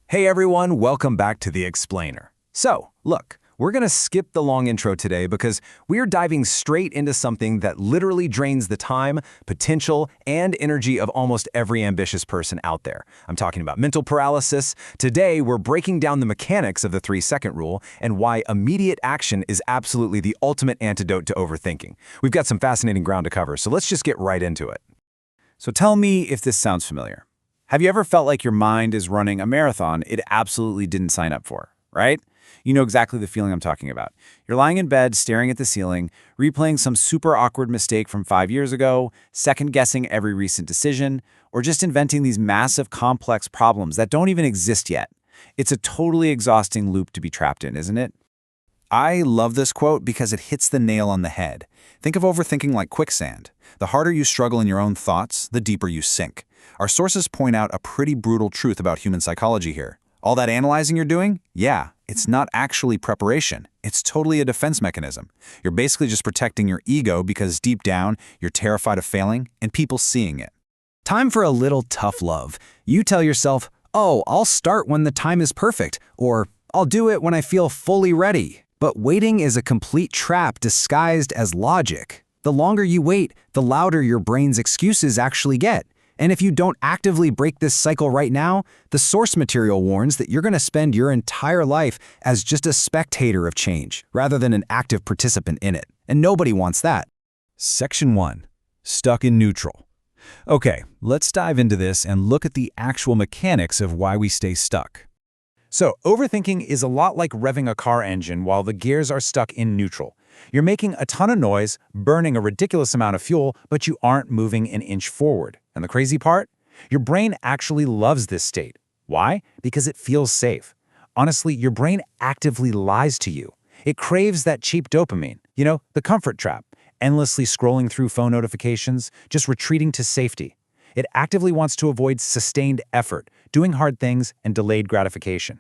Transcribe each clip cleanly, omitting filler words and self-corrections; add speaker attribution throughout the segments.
Speaker 1: Hey everyone, welcome back to The Explainer. So, look, we're gonna skip the long intro today because we're diving straight into something that literally drains the time, potential, and energy of almost every ambitious person out there. I'm talking about mental paralysis. Today, we're breaking down the mechanics of the 3-second rule and why immediate action is absolutely the ultimate antidote to overthinking. We've got some fascinating ground to cover, so let's just get right into it.
Speaker 2: So tell me if this sounds familiar. Have you ever felt like your mind is running a marathon it absolutely didn't sign up for, right? You know exactly the feeling I'm talking about. You're lying in bed, staring at the ceiling, replaying some super awkward mistake from 5 years ago, second-guessing every recent decision, or just inventing these massive, complex problems that don't even exist yet. It's a totally exhausting loop to be trapped in, isn't it? I love this quote because it hits the nail on the head. Think of overthinking like quicksand. The harder you struggle in your own thoughts, the deeper you sink. Our sources point out a pretty brutal truth about human psychology here. All that analyzing you're doing? Yeah, it's not actually preparation. It's totally a defense mechanism. You're basically just protecting your ego because deep down, you're terrified of failing and people seeing it.
Speaker 1: Time for a little tough love. You tell yourself, oh, I'll start when the time is perfect, or I'll do it when I feel fully ready. But waiting is a complete trap disguised as logic. The longer you wait, the louder your brain's excuses actually get. And if you don't actively break this cycle right now, the source material warns that you're going to spend your entire life as just a spectator of change, rather than an active participant in it. And nobody wants that.
Speaker 2: Section 1. Stuck in neutral. Okay, let's dive into this and look at the actual mechanics of why we stay stuck.
Speaker 3: So, overthinking is a lot like revving a car engine while the gears are stuck in neutral. You're making a ton of noise, burning a ridiculous amount of fuel, but you aren't moving an inch forward. And the crazy part? Your brain actually loves this state. Why? Because it feels safe. Honestly, your brain actively lies to you. It craves that cheap dopamine, the comfort trap, endlessly scrolling through phone notifications, just retreating to safety. It actively wants to avoid sustained effort, doing hard things, and delayed gratification.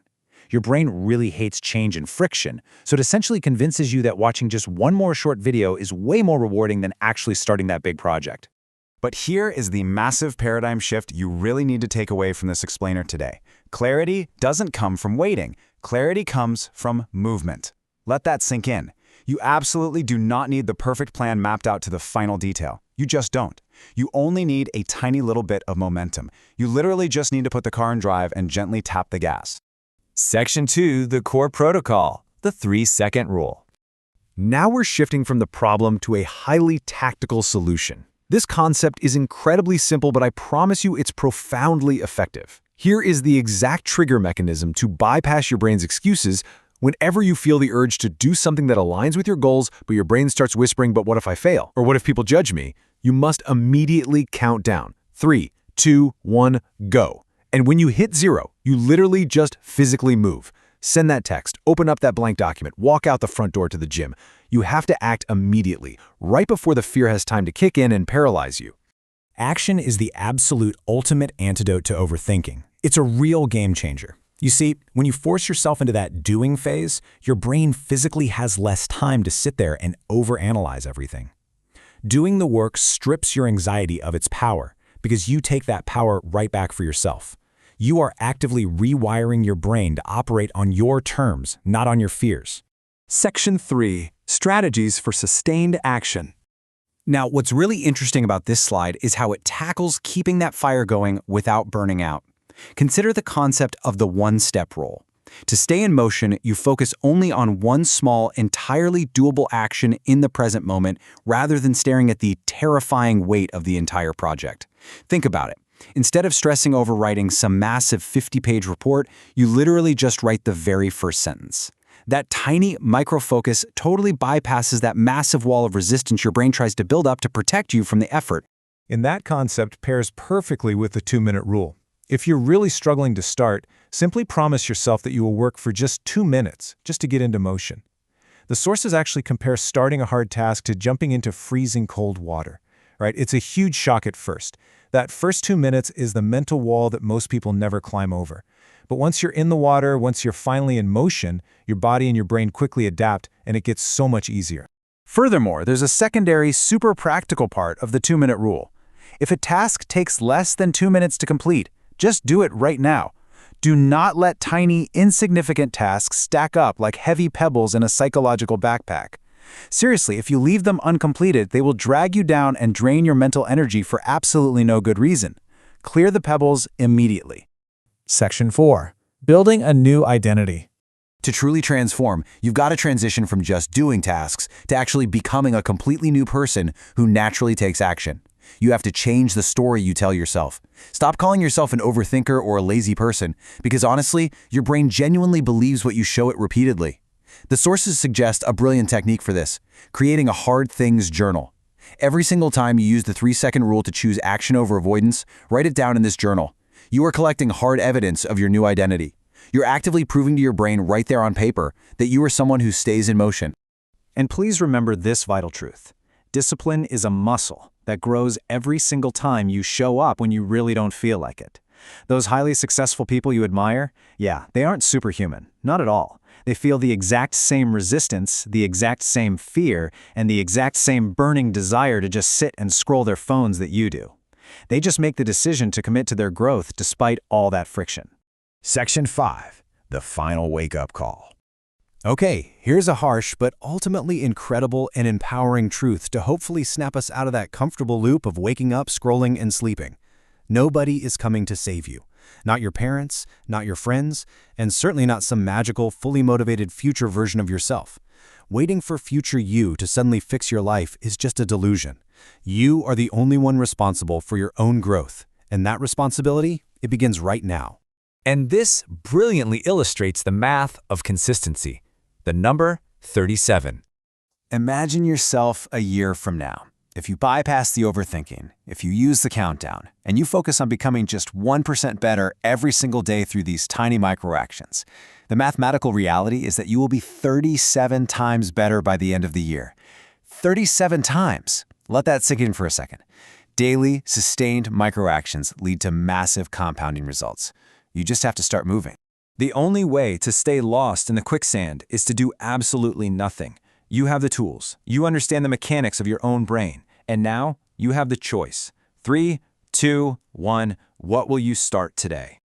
Speaker 3: Your brain really hates change and friction, so it essentially convinces you that watching just one more short video is way more rewarding than actually starting that big project.
Speaker 2: But here is the massive paradigm shift you really need to take away from this explainer today. Clarity doesn't come from waiting. Clarity comes from movement. Let that sink in. You absolutely do not need the perfect plan mapped out to the final detail. You just don't. You only need a tiny little bit of momentum. You literally just need to put the car in drive and gently tap the gas.
Speaker 1: Section 2, the core protocol, the 3-second rule. Now we're shifting from the problem to a highly tactical solution. This concept is incredibly simple, but I promise you it's profoundly effective. Here is the exact trigger mechanism to bypass your brain's excuses whenever you feel the urge to do something that aligns with your goals, but your brain starts whispering, but what if I fail? Or what if people judge me? You must immediately count down. 3, 2, 1, go. And when you hit 0, you literally just physically move. Send that text, open up that blank document, walk out the front door to the gym. You have to act immediately, right before the fear has time to kick in and paralyze you. Action is the absolute ultimate antidote to overthinking. It's a real game changer. You see, when you force yourself into that doing phase, your brain physically has less time to sit there and overanalyze everything. Doing the work strips your anxiety of its power, because you take that power right back for yourself. You are actively rewiring your brain to operate on your terms, not on your fears.
Speaker 4: Section 3. Strategies for sustained action.
Speaker 2: Now, what's really interesting about this slide is how it tackles keeping that fire going without burning out. Consider the concept of the one-step rule. To stay in motion, you focus only on one small, entirely doable action in the present moment rather than staring at the terrifying weight of the entire project. Think about it. Instead of stressing over writing some massive 50-page report, you literally just write the very first sentence. That tiny micro-focus totally bypasses that massive wall of resistance your brain tries to build up to protect you from the effort.
Speaker 3: And that concept pairs perfectly with the 2-minute rule. If you're really struggling to start, simply promise yourself that you will work for just 2 minutes, just to get into motion. The sources actually compare starting a hard task to jumping into freezing cold water. Right? It's a huge shock at first. That first 2 minutes is the mental wall that most people never climb over. But once you're in the water, once you're finally in motion, your body and your brain quickly adapt, and it gets so much easier.
Speaker 2: Furthermore, there's a secondary, super practical part of the 2-minute rule. If a task takes less than 2 minutes to complete, just do it right now.
Speaker 3: Do not let tiny, insignificant tasks stack up like heavy pebbles in a psychological backpack. Seriously, if you leave them uncompleted, they will drag you down and drain your mental energy for absolutely no good reason. Clear the pebbles immediately.
Speaker 5: Section 4. Building a new identity.
Speaker 1: To truly transform, you've got to transition from just doing tasks to actually becoming a completely new person who naturally takes action. You have to change the story you tell yourself. Stop calling yourself an overthinker or a lazy person, because honestly, your brain genuinely believes what you show it repeatedly. The sources suggest a brilliant technique for this: creating a hard things journal. Every single time you use the 3-second rule to choose action over avoidance, write it down in this journal. You are collecting hard evidence of your new identity. You're actively proving to your brain right there on paper that you are someone who stays in motion.
Speaker 3: And please remember this vital truth. Discipline is a muscle that grows every single time you show up when you really don't feel like it. Those highly successful people you admire, they aren't superhuman, not at all. They feel the exact same resistance, the exact same fear, and the exact same burning desire to just sit and scroll their phones that you do. They just make the decision to commit to their growth despite all that friction.
Speaker 2: Section 5. The final wake-up call.
Speaker 1: Okay, here's a harsh but ultimately incredible and empowering truth to hopefully snap us out of that comfortable loop of waking up, scrolling, and sleeping. Nobody is coming to save you. Not your parents, not your friends, and certainly not some magical, fully motivated future version of yourself. Waiting for future you to suddenly fix your life is just a delusion. You are the only one responsible for your own growth, and that responsibility, it begins right now.
Speaker 5: And this brilliantly illustrates the math of consistency. The number 37.
Speaker 2: Imagine yourself a year from now. If you bypass the overthinking, if you use the countdown, and you focus on becoming just 1% better every single day through these tiny micro-actions, the mathematical reality is that you will be 37 times better by the end of the year. 37 times! Let that sink in for a second. Daily, sustained micro-actions lead to massive compounding results. You just have to start moving.
Speaker 3: The only way to stay lost in the quicksand is to do absolutely nothing. You have the tools. You understand the mechanics of your own brain. And now, you have the choice. 3, 2, 1, what will you start today?